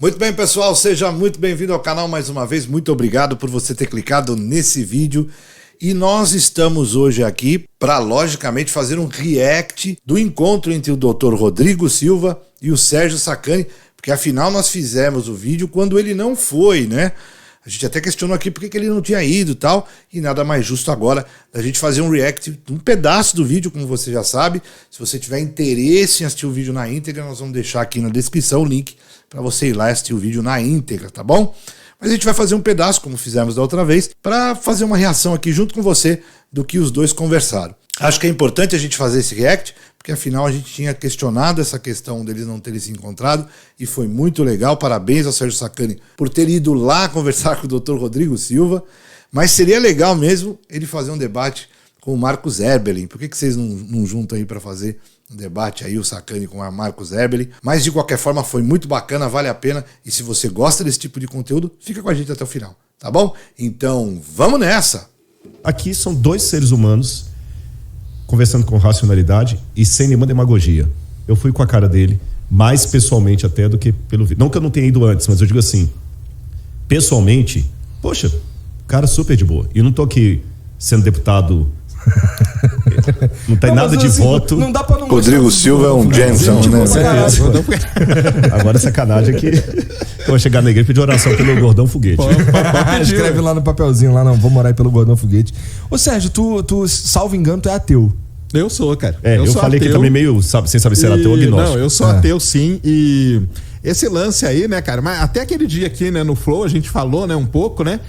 Muito bem, pessoal, seja muito bem-vindo ao canal mais uma vez. Muito obrigado por você ter clicado nesse vídeo. E nós estamos hoje aqui para, logicamente, fazer um react do encontro entre o Dr. Rodrigo Silva e o Sérgio Sacani, porque afinal nós fizemos o vídeo quando ele não foi, né? A gente até questionou aqui por que ele não tinha ido e tal, e nada mais justo agora da gente fazer um react de um pedaço do vídeo, como você já sabe. Se você tiver interesse em assistir o vídeo na íntegra, nós vamos deixar aqui na descrição o link para você ir lá assistir o vídeo na íntegra, tá bom? Mas a gente vai fazer um pedaço, como fizemos da outra vez, para fazer uma reação aqui junto com você do que os dois conversaram. Acho que é importante a gente fazer esse react, porque afinal a gente tinha questionado essa questão deles não terem se encontrado e foi muito legal. Parabéns ao Sérgio Sacani por ter ido lá conversar com o Dr. Rodrigo Silva. Mas seria legal mesmo ele fazer um debate com o Marcos Erbelin. Por que vocês não juntam aí para fazer um debate aí, o Sacani com o Marcos Erbelin? Mas de qualquer forma foi muito bacana, vale a pena. E se você gosta desse tipo de conteúdo, fica com a gente até o final, tá bom? Então vamos nessa! Aqui são dois seres humanos conversando com racionalidade e sem nenhuma demagogia. Eu fui com a cara dele, mais pessoalmente até do que pelo vídeo. Não que eu não tenha ido antes, mas eu digo assim, pessoalmente, poxa, cara super de boa. E eu não tô aqui sendo deputado, não tem nada de assim, voto. Não dá pra não Rodrigo Silva é um Jameson, né? Agora é sacanagem que eu vou chegar na igreja e pedir oração pelo Gordão Foguete. Escreve lá no papelzinho, lá não, vou morar aí pelo Gordão Foguete. Ô Sérgio, tu salvo engano, tu é ateu. Eu sou, cara. Eu falei ateu, que também meio, sem saber se era ateu ou agnóstico. Não, eu sou ateu sim, e esse lance aí, né, cara, mas até aquele dia aqui, né, no Flow, a gente falou, né, um pouco, né,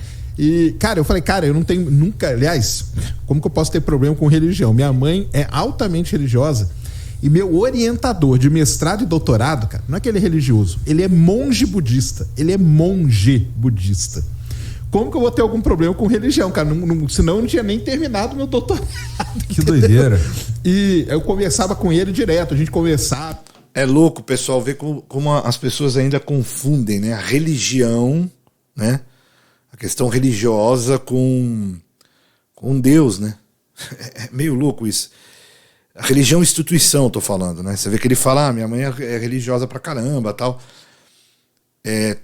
e, cara, eu falei, cara, eu não tenho nunca, aliás, como que eu posso ter problema com religião? Minha mãe é altamente religiosa e meu orientador de mestrado e doutorado, cara, não é que ele é religioso, ele é monge budista, Como que eu vou ter algum problema com religião, cara? Senão eu não tinha nem terminado meu doutorado. Que doideira. E eu conversava com ele direto, a gente conversava. É louco, pessoal, ver como as pessoas ainda confundem, né? A religião, né? A questão religiosa com Deus, né? É meio louco isso. A religião é instituição, tô falando, né? Você vê que ele fala, minha mãe é religiosa pra caramba, tal.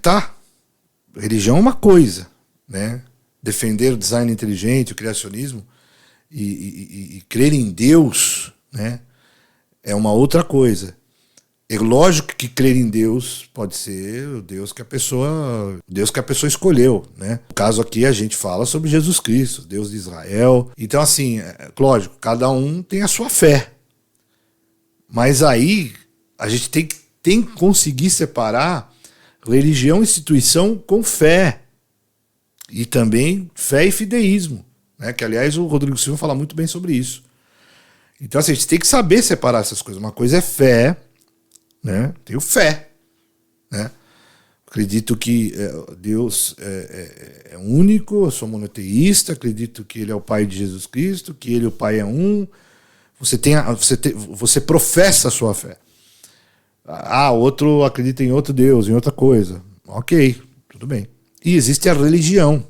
Tá. Religião é uma coisa, né? Defender o design inteligente, o criacionismo e crer em Deus, né? É uma outra coisa. É lógico que crer em Deus pode ser o Deus que a pessoa escolheu, né? No caso aqui a gente fala sobre Jesus Cristo, Deus de Israel. Então assim, lógico, cada um tem a sua fé. Mas aí a gente tem que conseguir separar religião e instituição com fé. E também fé e fideísmo, né? Que aliás o Rodrigo Silva fala muito bem sobre isso. Então assim, a gente tem que saber separar essas coisas. Uma coisa é fé, né? Tenho fé, né? Acredito que Deus é único, eu sou monoteísta, acredito que Ele é o Pai de Jesus Cristo, que Ele e o Pai é um. Você professa a sua fé. Outro acredita em outro Deus, em outra coisa. Ok, tudo bem. E existe a religião.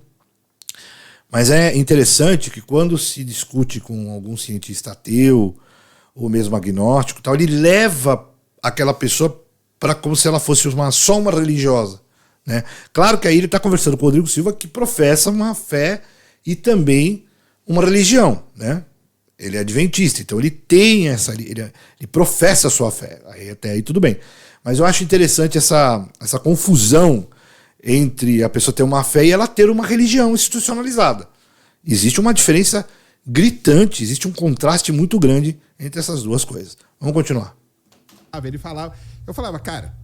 Mas é interessante que quando se discute com algum cientista ateu, ou mesmo agnóstico, tal, ele leva aquela pessoa para como se ela fosse só uma religiosa, né? Claro que aí ele está conversando com o Rodrigo Silva, que professa uma fé e também uma religião, né? Ele é adventista, então ele tem ele professa a sua fé, até aí tudo bem. Mas eu acho interessante essa confusão entre a pessoa ter uma fé e ela ter uma religião institucionalizada. Existe uma diferença gritante, existe um contraste muito grande entre essas duas coisas. Vamos continuar. Eu falava, cara,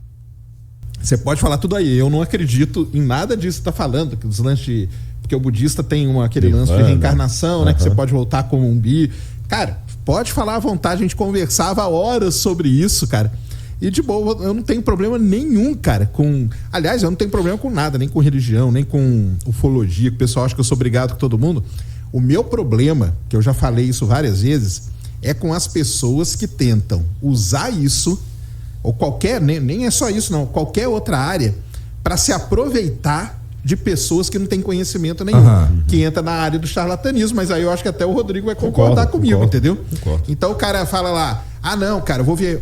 você pode falar tudo aí, eu não acredito em nada disso que tá falando, que os lances porque o budista tem aquele lance de reencarnação, né, que você pode voltar como um bi. Cara, pode falar à vontade, a gente conversava horas sobre isso, cara. E de boa, eu não tenho problema nenhum, cara, aliás, eu não tenho problema com nada, nem com religião, nem com ufologia, que o pessoal acha que eu sou brigado com todo mundo. O meu problema, que eu já falei isso várias vezes, é com as pessoas que tentam usar isso, ou qualquer, nem é só isso não, qualquer outra área, para se aproveitar de pessoas que não têm conhecimento nenhum, que entra na área do charlatanismo, mas aí eu acho que até o Rodrigo vai concordar comigo, entendeu? Concordo. Então o cara fala lá, não, cara, eu vou ver,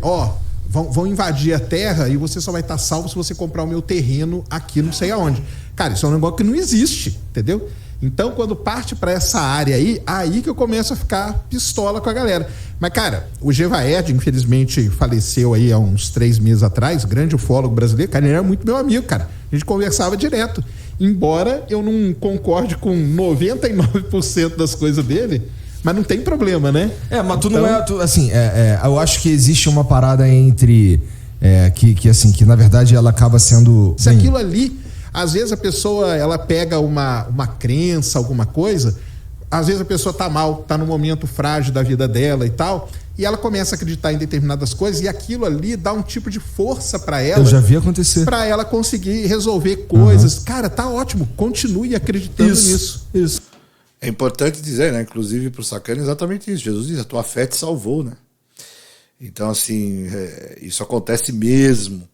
vão invadir a terra e você só vai estar salvo se você comprar o meu terreno aqui não sei aonde. Cara, isso é um negócio que não existe, entendeu? Então, quando parte pra essa área aí que eu começo a ficar pistola com a galera. Mas, cara, o Gevaerd, infelizmente, faleceu aí há uns 3 meses atrás, grande ufólogo brasileiro, cara, ele era muito meu amigo, cara. A gente conversava direto. Embora eu não concorde com 99% das coisas dele, mas não tem problema, né? Mas tu então... não é... assim, eu acho que existe uma parada entre... que na verdade ela acaba sendo... Se aquilo ali... Às vezes a pessoa, ela pega uma crença, alguma coisa, às vezes a pessoa tá mal, tá num momento frágil da vida dela e tal, e ela começa a acreditar em determinadas coisas e aquilo ali dá um tipo de força pra ela. Eu já vi acontecer. Pra ela conseguir resolver coisas. Cara, tá ótimo, continue acreditando nisso. Isso. É importante dizer, né, inclusive pro Sacani, exatamente isso. Jesus diz, a tua fé te salvou, né? Então, assim, isso acontece mesmo.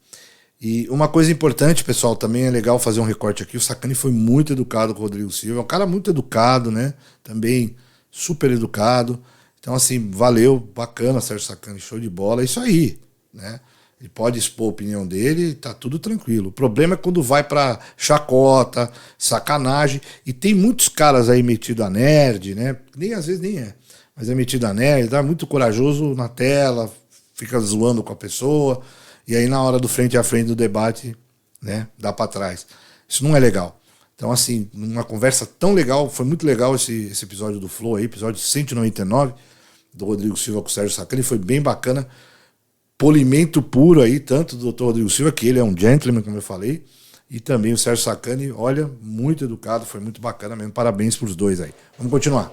E uma coisa importante, pessoal, também é legal fazer um recorte aqui. O Sacani foi muito educado com o Rodrigo Silva. É um cara muito educado, né? Também super educado. Então, assim, valeu, bacana, Sérgio Sacani, show de bola. É isso aí, né? Ele pode expor a opinião dele, tá tudo tranquilo. O problema é quando vai pra chacota, sacanagem. E tem muitos caras aí metidos a nerd, né? Às vezes nem é. Mas é metido a nerd, tá muito corajoso na tela, fica zoando com a pessoa. E aí, na hora do frente a frente do debate, né, dá para trás. Isso não é legal. Então, assim, numa conversa tão legal, foi muito legal esse episódio do Flow aí, episódio 199, do Rodrigo Silva com o Sérgio Sacani, foi bem bacana. Polimento puro aí, tanto do Dr. Rodrigo Silva, que ele é um gentleman, como eu falei, e também o Sérgio Sacani, olha, muito educado, foi muito bacana mesmo. Parabéns pros dois aí. Vamos continuar.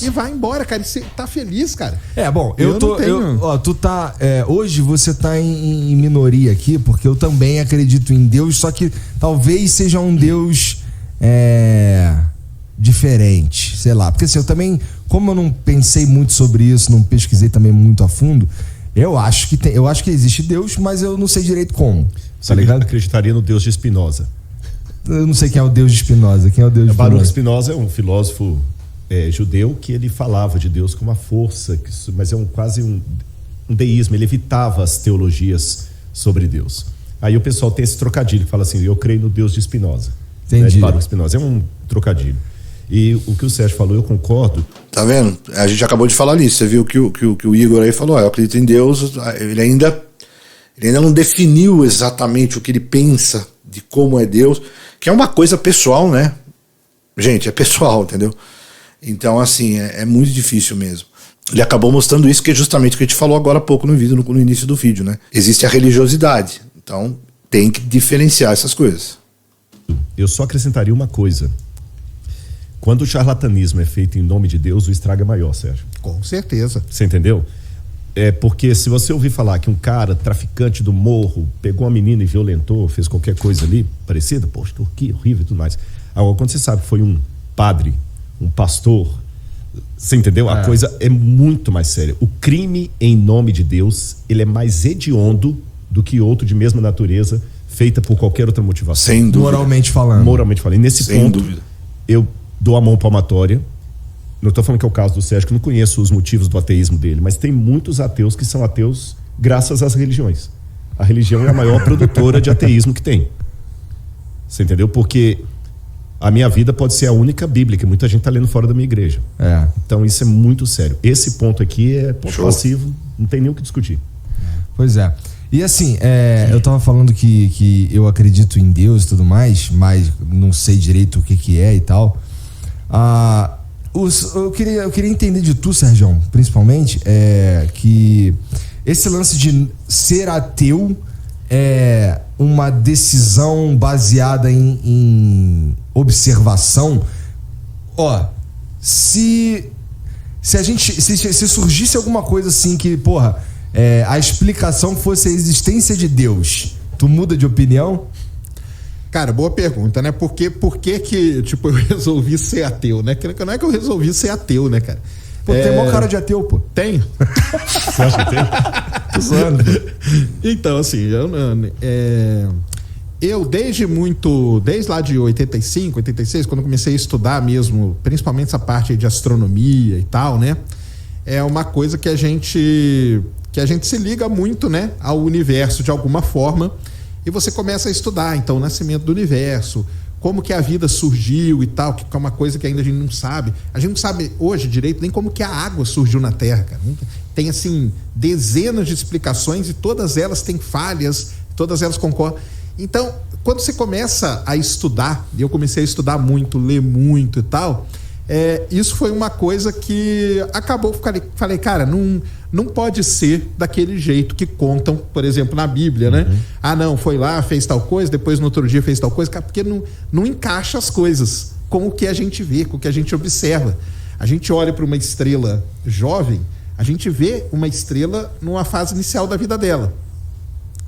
E vai embora, cara. E você tá feliz, cara. Bom, tu tá... hoje você tá em minoria aqui, porque eu também acredito em Deus, só que talvez seja um Deus diferente, sei lá. Porque assim, eu também, como eu não pensei muito sobre isso, não pesquisei também muito a fundo, eu acho que existe Deus, mas eu não sei direito como. Tá ligado? Acreditaria no Deus de Spinoza. Eu não sei quem é o Deus de Spinoza. Quem é o Deus de Spinoza? Baruch Spinoza é um filósofo judeu que ele falava de Deus como uma força, mas quase um deísmo. Ele evitava as teologias sobre Deus. Aí o pessoal tem esse trocadilho que fala assim: eu creio no Deus de Spinoza. Entendi. De Baruch Spinoza. É um trocadilho. E o que o Sérgio falou, eu concordo. Tá vendo? A gente acabou de falar nisso. Você viu que o Igor aí falou: eu acredito em Deus. Ele ainda não definiu exatamente o que ele pensa de como é Deus, que é uma coisa pessoal, né? Gente, é pessoal, entendeu? Então, assim, é muito difícil mesmo. Ele acabou mostrando isso, que é justamente o que a gente falou agora há pouco no vídeo, no início do vídeo, né? Existe a religiosidade. Então, tem que diferenciar essas coisas. Eu só acrescentaria uma coisa. Quando o charlatanismo é feito em nome de Deus, o estrago é maior, Sérgio. Com certeza. Você entendeu? Porque se você ouvir falar que um cara, traficante do morro, pegou uma menina e violentou, fez qualquer coisa ali parecida, poxa, que horrível e tudo mais. Agora, quando você sabe que foi um padre, um pastor, você entendeu? A coisa é muito mais séria. O crime em nome de Deus, ele é mais hediondo do que outro de mesma natureza, feita por qualquer outra motivação. Sem dúvida. Moralmente falando. Moralmente falando. E nesse Sem ponto, dúvida. eu dou a mão palmatória. Não estou falando que é o caso do Sérgio, que eu não conheço os motivos do ateísmo dele, mas tem muitos ateus que são ateus graças às religiões. A religião é a maior produtora de ateísmo que tem. Você entendeu? Porque a minha vida pode ser a única Bíblia que muita gente está lendo fora da minha igreja. Então isso é muito sério. Esse ponto aqui é ponto passivo, não tem nem o que discutir. Pois é. E assim, eu tava falando que eu acredito em Deus e tudo mais, mas não sei direito o que é e tal. Eu queria entender de tu, Sérgio, principalmente, que esse lance de ser ateu é uma decisão baseada em observação. Se surgisse alguma coisa assim que, a explicação fosse a existência de Deus, tu muda de opinião? Cara, boa pergunta, né? Por que tipo, eu resolvi ser ateu, né? Não é que eu resolvi ser ateu, né, cara? Pô, tem maior cara de ateu, pô. Tenho. Você acha que tem? Tô zoando. Então, assim, eu desde lá de 85, 86, quando eu comecei a estudar mesmo, principalmente essa parte aí de astronomia e tal, né? É uma coisa que a gente que a gente se liga muito, né, ao universo de alguma forma, e você começa a estudar, então, o nascimento do universo, como que a vida surgiu e tal, que é uma coisa que ainda a gente não sabe. A gente não sabe hoje direito nem como que a água surgiu na Terra, cara. Tem, assim, dezenas de explicações e todas elas têm falhas, todas elas concordam. Então, quando você começa a estudar, e eu comecei a estudar muito, ler muito e tal, isso foi uma coisa que acabou, falei, cara, não pode ser daquele jeito que contam, por exemplo, na Bíblia, né? Ah, não, foi lá, fez tal coisa, depois no outro dia fez tal coisa, porque não encaixa as coisas com o que a gente vê, com o que a gente observa. A gente olha para uma estrela jovem, a gente vê uma estrela numa fase inicial da vida dela.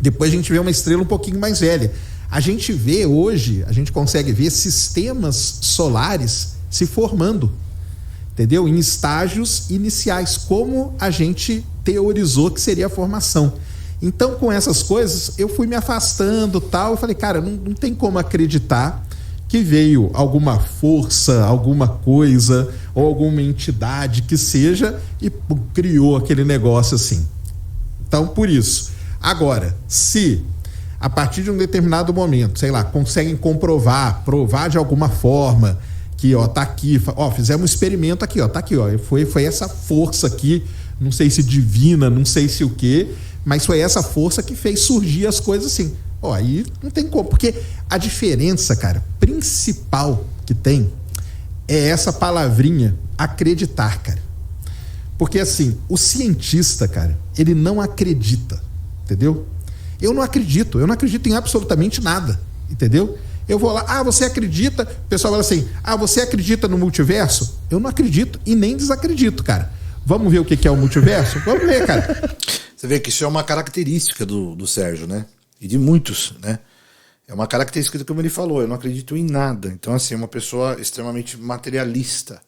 Depois a gente vê uma estrela um pouquinho mais velha. A gente vê hoje, a gente consegue ver sistemas solares se formando, entendeu? Em estágios iniciais, como a gente teorizou que seria a formação. Então, com essas coisas, eu fui me afastando, tal. Eu falei, cara, não tem como acreditar que veio alguma força, alguma coisa, ou alguma entidade que seja, e criou aquele negócio assim. Então, por isso. Agora, se a partir de um determinado momento, sei lá, conseguem provar de alguma forma que, ó, tá aqui, ó, fizemos um experimento aqui, ó, tá aqui, ó, foi essa força aqui, não sei se divina, não sei se o quê, mas foi essa força que fez surgir as coisas assim. Ó, aí não tem como, porque a diferença, cara, principal que tem é essa palavrinha acreditar, cara. Porque assim, o cientista, cara, ele não acredita, entendeu? Eu não acredito em absolutamente nada, entendeu? Eu vou lá, você acredita? O pessoal fala assim, você acredita no multiverso? Eu não acredito e nem desacredito, cara. Vamos ver o que é o multiverso? Vamos ver, cara. Você vê que isso é uma característica do Sérgio, né? E de muitos, né? É uma característica do que ele falou, eu não acredito em nada. Então, assim, é uma pessoa extremamente materialista.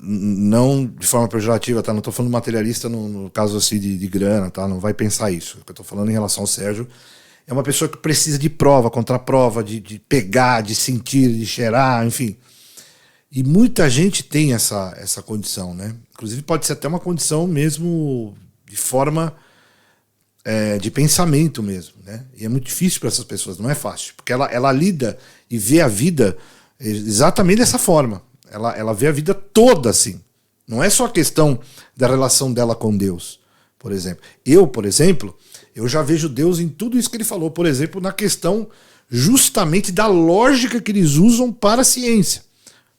Não de forma pejorativa, tá? Não estou falando materialista no caso assim de grana, tá? Não vai pensar isso. O que eu estou falando em relação ao Sérgio é uma pessoa que precisa de prova, contraprova, de pegar, de sentir, de cheirar, enfim. E muita gente tem essa condição, né? Inclusive pode ser até uma condição mesmo de forma de pensamento mesmo, né? E é muito difícil para essas pessoas, não é fácil, porque ela lida e vê a vida exatamente dessa forma. Ela vê a vida toda assim. Não é só a questão da relação dela com Deus, por exemplo. Por exemplo, eu já vejo Deus em tudo isso que ele falou, por exemplo, na questão justamente da lógica que eles usam para a ciência,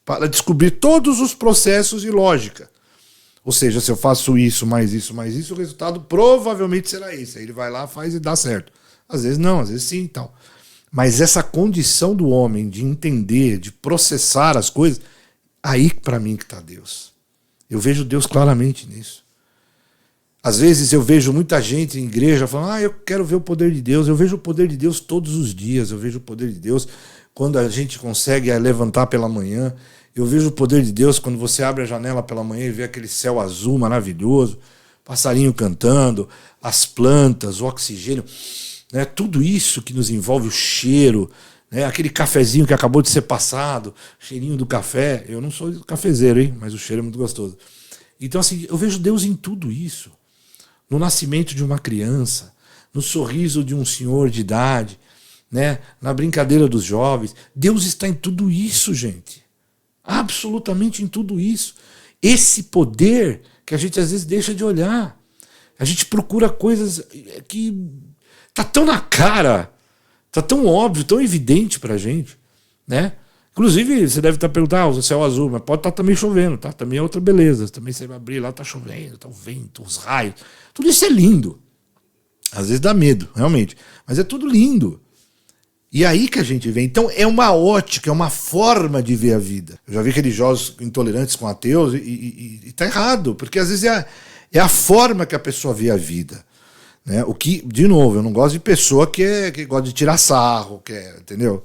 para descobrir todos os processos de lógica. Ou seja, se eu faço isso, mais isso, o resultado provavelmente será esse. Aí ele vai lá, faz e dá certo. Às vezes não, às vezes sim e tal. Mas essa condição do homem de entender, de processar as coisas, aí para mim que está Deus. Eu vejo Deus claramente nisso. Às vezes eu vejo muita gente em igreja falando, eu quero ver o poder de Deus. Eu vejo o poder de Deus todos os dias. Eu vejo o poder de Deus quando a gente consegue levantar pela manhã. Eu vejo o poder de Deus quando você abre a janela pela manhã e vê aquele céu azul maravilhoso, passarinho cantando, as plantas, o oxigênio, né? Tudo isso que nos envolve, o cheiro, né? Aquele cafezinho que acabou de ser passado, cheirinho do café. Eu não sou cafezeiro, hein? Mas o cheiro é muito gostoso. Então, assim, eu vejo Deus em tudo isso. No nascimento de uma criança, no sorriso de um senhor de idade, né? Na brincadeira dos jovens. Deus está em tudo isso, gente. Absolutamente em tudo isso. Esse poder que a gente às vezes deixa de olhar. A gente procura coisas que tá tão na cara, tá tão óbvio, tão evidente pra gente, né? Inclusive, você deve estar perguntando, o céu azul, mas pode estar também chovendo, tá? Também é outra beleza. Também você vai abrir lá, tá chovendo, tá o vento, os raios. Tudo isso é lindo. Às vezes dá medo, realmente. Mas é tudo lindo. E aí que a gente vê. Então é uma ótica, é uma forma de ver a vida. Eu já vi religiosos intolerantes com ateus e tá errado, porque às vezes é a forma que a pessoa vê a vida. Né? O que, de novo, eu não gosto de pessoa que gosta de tirar sarro, entendeu?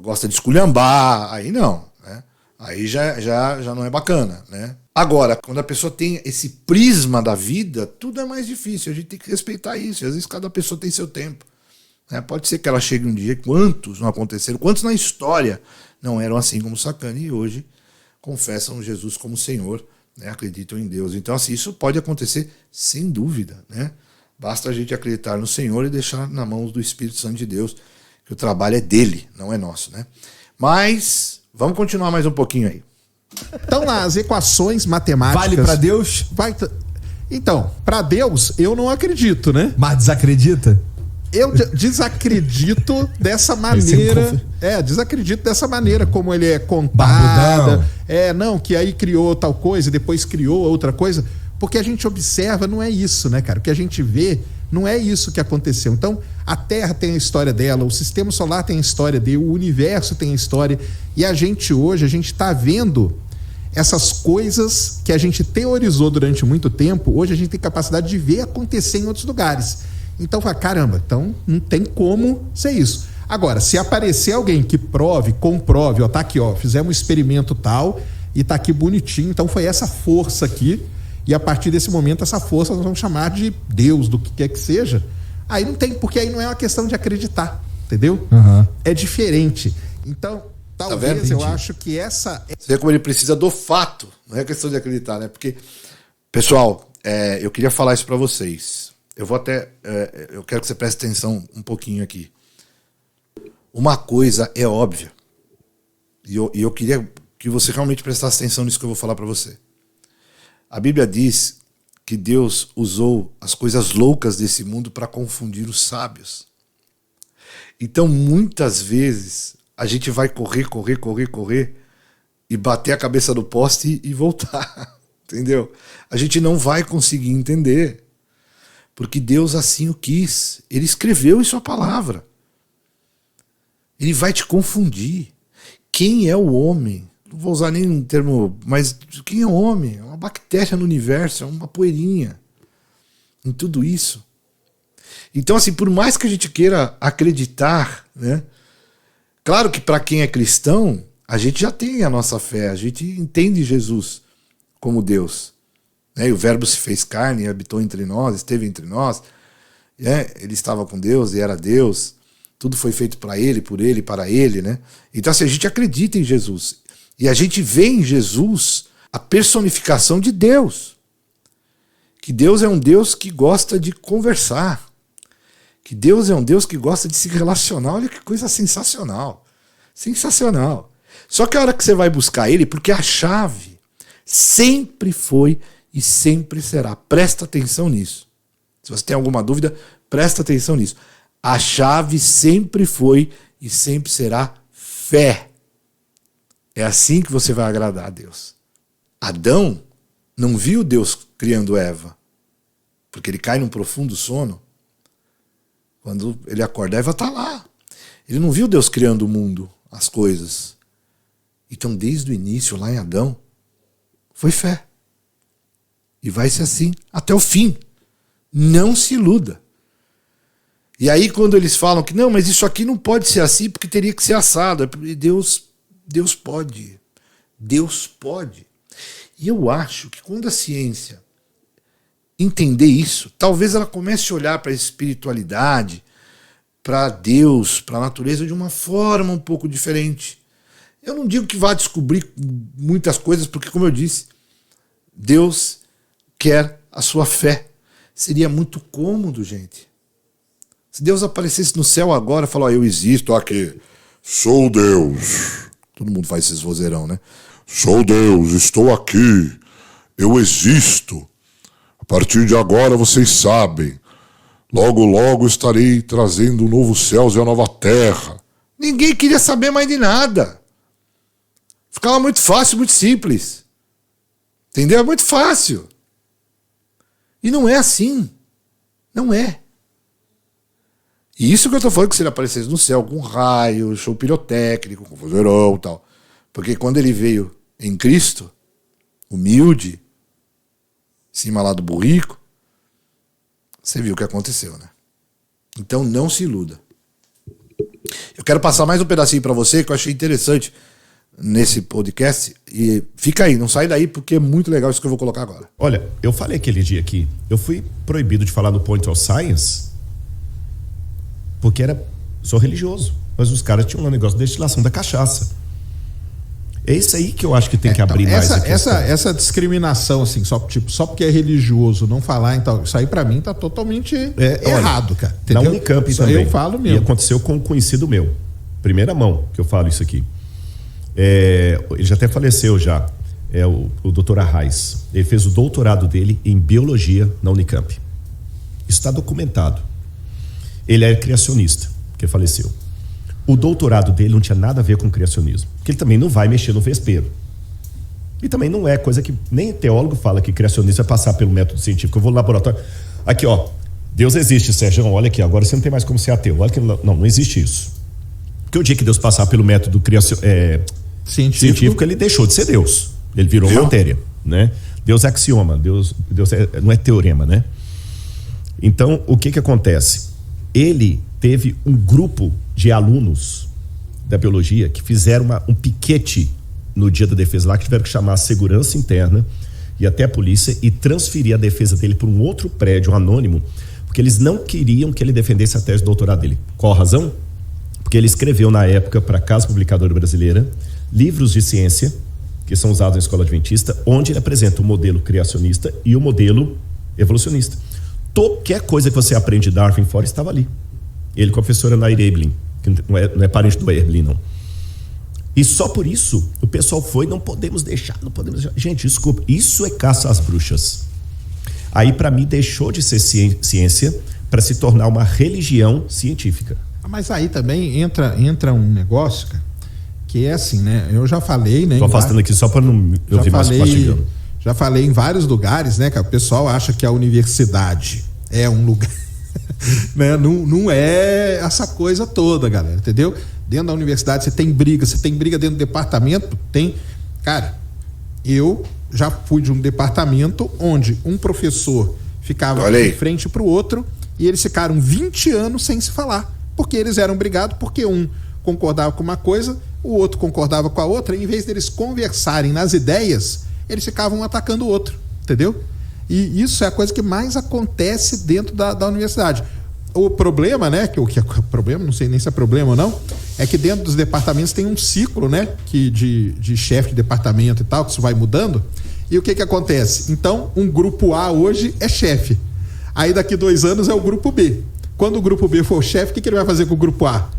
Gosta de esculhambar, aí não, né? Aí já não é bacana, né? Agora, quando a pessoa tem esse prisma da vida, tudo é mais difícil, a gente tem que respeitar isso, às vezes cada pessoa tem seu tempo, né? Pode ser que ela chegue um dia, quantos não aconteceram, quantos na história não eram assim como Sacani e hoje confessam Jesus como Senhor, né? Acreditam em Deus. Então, assim, isso pode acontecer sem dúvida, né? Basta a gente acreditar no Senhor e deixar na mão do Espírito Santo de Deus, que o trabalho é dele, não é nosso, né? Mas vamos continuar mais um pouquinho aí. Então, lá, as equações matemáticas... Vale para Deus? Então, para Deus, eu não acredito, né? Mas desacredita? Eu desacredito dessa maneira. Desacredito dessa maneira como ele é contado. Não, que aí criou tal coisa, depois criou outra coisa. Porque a gente observa, não é isso, né, cara? O que a gente vê não é isso que aconteceu. Então, a Terra tem a história dela, o Sistema Solar tem a história dele, o universo tem a história. E a gente hoje, a gente está vendo essas coisas que a gente teorizou durante muito tempo, hoje a gente tem capacidade de ver acontecer em outros lugares. Então, fala, caramba, então não tem como ser isso. Agora, se aparecer alguém que comprove, tá aqui, fizemos um experimento tal e tá aqui bonitinho, então foi essa força aqui, e a partir desse momento essa força nós vamos chamar de Deus, do que quer que seja. Aí não tem, porque aí não é uma questão de acreditar, entendeu? Uhum. É diferente. Então, talvez eu acho que essa... Você vê como ele precisa do fato, não é questão de acreditar, né? Porque, pessoal, eu queria falar isso para vocês. Eu vou até... eu quero que você preste atenção um pouquinho aqui. Uma coisa é óbvia. E eu queria que você realmente prestasse atenção nisso que eu vou falar para você. A Bíblia diz que Deus usou as coisas loucas desse mundo para confundir os sábios. Então, muitas vezes, a gente vai correr e bater a cabeça no poste e voltar. Entendeu? A gente não vai conseguir entender. Porque Deus assim o quis. Ele escreveu em sua palavra. Ele vai te confundir. Quem é o homem? Não vou usar nem um termo, mas quem é o homem? É uma bactéria no universo, é uma poeirinha. Em tudo isso. Então, assim, por mais que a gente queira acreditar, né? Claro que para quem é cristão, a gente já tem a nossa fé, a gente entende Jesus como Deus. Né? E o Verbo se fez carne, habitou entre nós, esteve entre nós. Né? Ele estava com Deus e era Deus. Tudo foi feito para ele, por ele, para ele, né? Então, assim, a gente acredita em Jesus. E a gente vê em Jesus a personificação de Deus. Que Deus é um Deus que gosta de conversar. Que Deus é um Deus que gosta de se relacionar. Olha que coisa sensacional. Sensacional. Só que a hora que você vai buscar ele, porque a chave sempre foi e sempre será. Presta atenção nisso. Se você tem alguma dúvida, presta atenção nisso. A chave sempre foi e sempre será fé. É assim que você vai agradar a Deus. Adão não viu Deus criando Eva, porque ele cai num profundo sono. Quando ele acorda, Eva está lá. Ele não viu Deus criando o mundo, as coisas. Então, desde o início, lá em Adão, foi fé. E vai ser assim até o fim. Não se iluda. E aí, quando eles falam que não, mas isso aqui não pode ser assim, porque teria que ser assado. Deus pode. Deus pode. E eu acho que quando a ciência entender isso, talvez ela comece a olhar para a espiritualidade, para Deus, para a natureza de uma forma um pouco diferente. Eu não digo que vá descobrir muitas coisas, porque, como eu disse, Deus quer a sua fé. Seria muito cômodo, gente. Se Deus aparecesse no céu agora e falar, eu existo aqui, sou Deus. Todo mundo faz esses vozeirão, né? Sou Deus, estou aqui, eu existo. A partir de agora vocês sabem. Logo, logo estarei trazendo um novo céu e uma nova terra. Ninguém queria saber mais de nada. Ficava muito fácil, muito simples. Entendeu? É muito fácil. E não é assim. Não é. E isso que eu estou falando, que se ele aparecesse no céu com raio, show pirotécnico, com vozeirão e tal. Porque quando ele veio em Cristo, humilde, em cima lá do burrico, você viu o que aconteceu, né? Então não se iluda. Eu quero passar mais um pedacinho para você que eu achei interessante nesse podcast. E fica aí, não sai daí, porque é muito legal isso que eu vou colocar agora. Olha, eu falei aquele dia aqui, eu fui proibido de falar no Point of Science porque sou religioso, mas os caras tinham um negócio de destilação da cachaça. É isso aí que eu acho que tem que abrir mais. Essa discriminação, assim, só porque é religioso não falar, então, isso aí pra mim tá totalmente errado, cara. Entendeu? Na Unicamp isso também. Eu falo mesmo. E aconteceu com um conhecido meu. Primeira mão que eu falo isso aqui. Ele já até faleceu já. É o Dr. Arraes. Ele fez o doutorado dele em biologia na Unicamp. Isso está documentado. Ele é criacionista, que faleceu. O doutorado dele não tinha nada a ver com criacionismo, porque ele também não vai mexer no vespeiro. E também não é coisa que nem teólogo fala que criacionismo é passar pelo método científico. Eu vou no laboratório. Aqui, ó, Deus existe, Sérgio. Olha aqui, agora você não tem mais como ser ateu. Olha que não existe isso. Porque o dia que Deus passar pelo método científico, ele deixou de ser Deus. Ele virou matéria, né? Deus é axioma, Deus não é teorema, né? Então, o que acontece? Ele teve um grupo de alunos da biologia que fizeram um piquete no dia da defesa lá, que tiveram que chamar a segurança interna e até a polícia e transferir a defesa dele para um outro prédio anônimo, porque eles não queriam que ele defendesse a tese de doutorado dele. Qual a razão? Porque ele escreveu na época para a Casa Publicadora Brasileira livros de ciência que são usados na escola adventista, onde ele apresenta o modelo criacionista e o modelo evolucionista. Qualquer coisa que você aprende de Darwin fora estava ali. Ele com a professora Nair Eblin, que não é parente do Eblin, não. E só por isso o pessoal não podemos deixar. Gente, desculpa, isso é caça às bruxas. Aí para mim deixou de ser ciência para se tornar uma religião científica. Mas aí também entra um negócio, cara, que é assim, né? Eu já falei, né? Tô afastando aqui só para não eu vir mais mastigando. Já falei em vários lugares, né, cara? O pessoal acha que a universidade é um lugar, né? Não é essa coisa toda, galera, entendeu? Dentro da universidade você tem briga dentro do departamento, tem. Cara, eu já fui de um departamento onde um professor ficava de frente pro outro e eles ficaram 20 anos sem se falar, porque eles eram brigados, porque um concordava com uma coisa, o outro concordava com a outra, e em vez deles conversarem nas ideias, eles ficavam atacando o outro, entendeu? E isso é a coisa que mais acontece dentro da universidade. O problema, né, problema, não sei nem se é problema ou não, é que dentro dos departamentos tem um ciclo, né, de chefe de departamento e tal, que isso vai mudando. E o que acontece? Então, um grupo A hoje é chefe. Aí daqui 2 anos é o grupo B. Quando o grupo B for o chefe, o que ele vai fazer com o grupo A?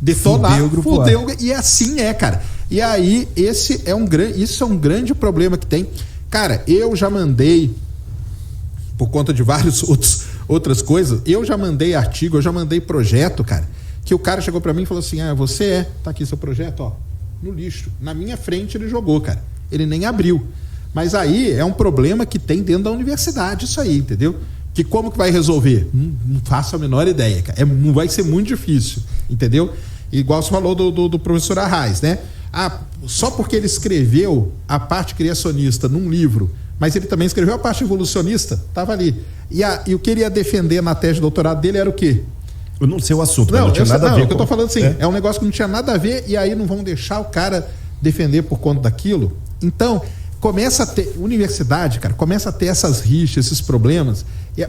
Detonar, fuder. E assim cara. E aí, isso é um grande problema que tem. Cara, eu já mandei, por conta de várias outras coisas, eu já mandei artigo, eu já mandei projeto, cara, que o cara chegou pra mim e falou assim, tá aqui seu projeto, ó, no lixo. Na minha frente ele jogou, cara. Ele nem abriu. Mas aí é um problema que tem dentro da universidade, isso aí, entendeu? Que como que vai resolver? Não faço a menor ideia, cara. Vai ser muito difícil, entendeu? Igual você falou do professor Arraes, né? Só porque ele escreveu a parte criacionista num livro, mas ele também escreveu a parte evolucionista, tava ali. E o que ele ia defender na tese de doutorado dele era o quê? Eu não sei o assunto, não tinha nada a ver. O que eu tô falando assim, é um negócio que não tinha nada a ver, e aí não vão deixar o cara defender por conta daquilo. Então, começa a ter, universidade, cara, começa a ter essas rixas, esses problemas,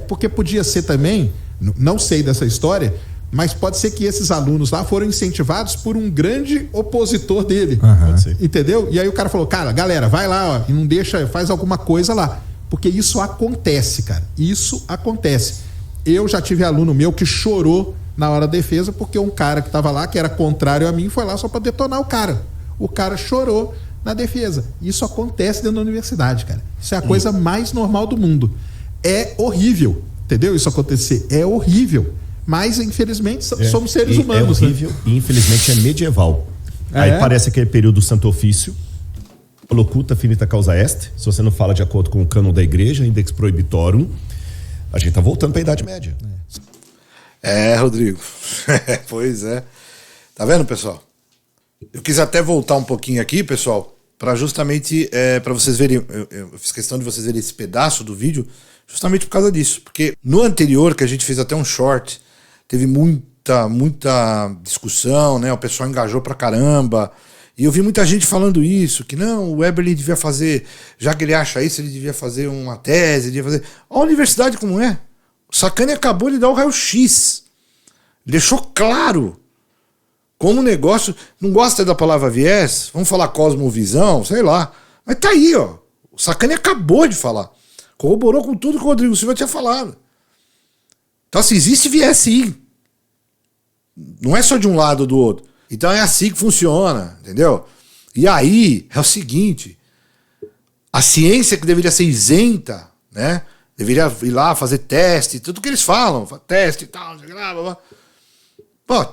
porque podia ser também, não sei dessa história, mas pode ser que esses alunos lá foram incentivados por um grande opositor dele. Pode ser. Entendeu? E aí o cara falou, cara, galera, vai lá, ó, e não deixa, faz alguma coisa lá. Porque isso acontece, cara. Isso acontece. Eu já tive aluno meu que chorou na hora da defesa porque um cara que estava lá, que era contrário a mim, foi lá só para detonar o cara. O cara chorou na defesa. Isso acontece dentro da universidade, cara. Isso é a coisa mais normal do mundo. É horrível, entendeu? Isso acontecer. É horrível. Mas, infelizmente, somos seres humanos. É horrível, né? E infelizmente é medieval. Aí parece aquele período do Santo Ofício, locuta finita causa est, se você não fala de acordo com o cânon da igreja, index prohibitorum, a gente tá voltando para a Idade Média. Rodrigo. Pois é. Tá vendo, pessoal? Eu quis até voltar um pouquinho aqui, pessoal, para justamente, para vocês verem, eu fiz questão de vocês verem esse pedaço do vídeo, justamente por causa disso. Porque no anterior, que a gente fez até um short, teve muita discussão, né? O pessoal engajou pra caramba. E eu vi muita gente falando isso, que não, o Eberlin devia fazer, já que ele acha isso, ele devia fazer uma tese, devia fazer. Olha a universidade como é. O Sacani acabou de dar o raio-x. Deixou claro como negócio, não gosta da palavra viés? Vamos falar cosmovisão, sei lá. Mas tá aí, ó. O Sacani acabou de falar. Corroborou com tudo que o Rodrigo Silva tinha falado. Então, assim, existe viés sim. Não é só de um lado ou do outro. Então é assim que funciona, entendeu? E aí é o seguinte, a ciência que deveria ser isenta, né? Deveria ir lá fazer teste, tudo que eles falam, teste e tal, blá, blá, blá. Pô,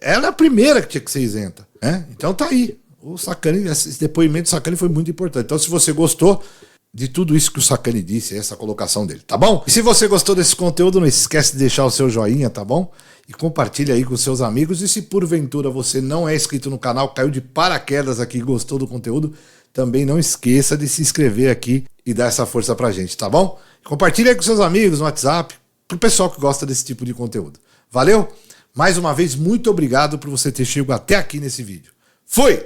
ela é a primeira que tinha que ser isenta, né? Então tá aí. O Sacani, esse depoimento do Sacani foi muito importante. Então, se você gostou de tudo isso que o Sacani disse, essa colocação dele, tá bom? E se você gostou desse conteúdo, não esquece de deixar o seu joinha, tá bom? E compartilha aí com seus amigos. E se porventura você não é inscrito no canal, caiu de paraquedas aqui e gostou do conteúdo, também não esqueça de se inscrever aqui e dar essa força pra gente, tá bom? Compartilha aí com seus amigos no WhatsApp, pro pessoal que gosta desse tipo de conteúdo. Valeu? Mais uma vez, muito obrigado por você ter chegado até aqui nesse vídeo. Fui!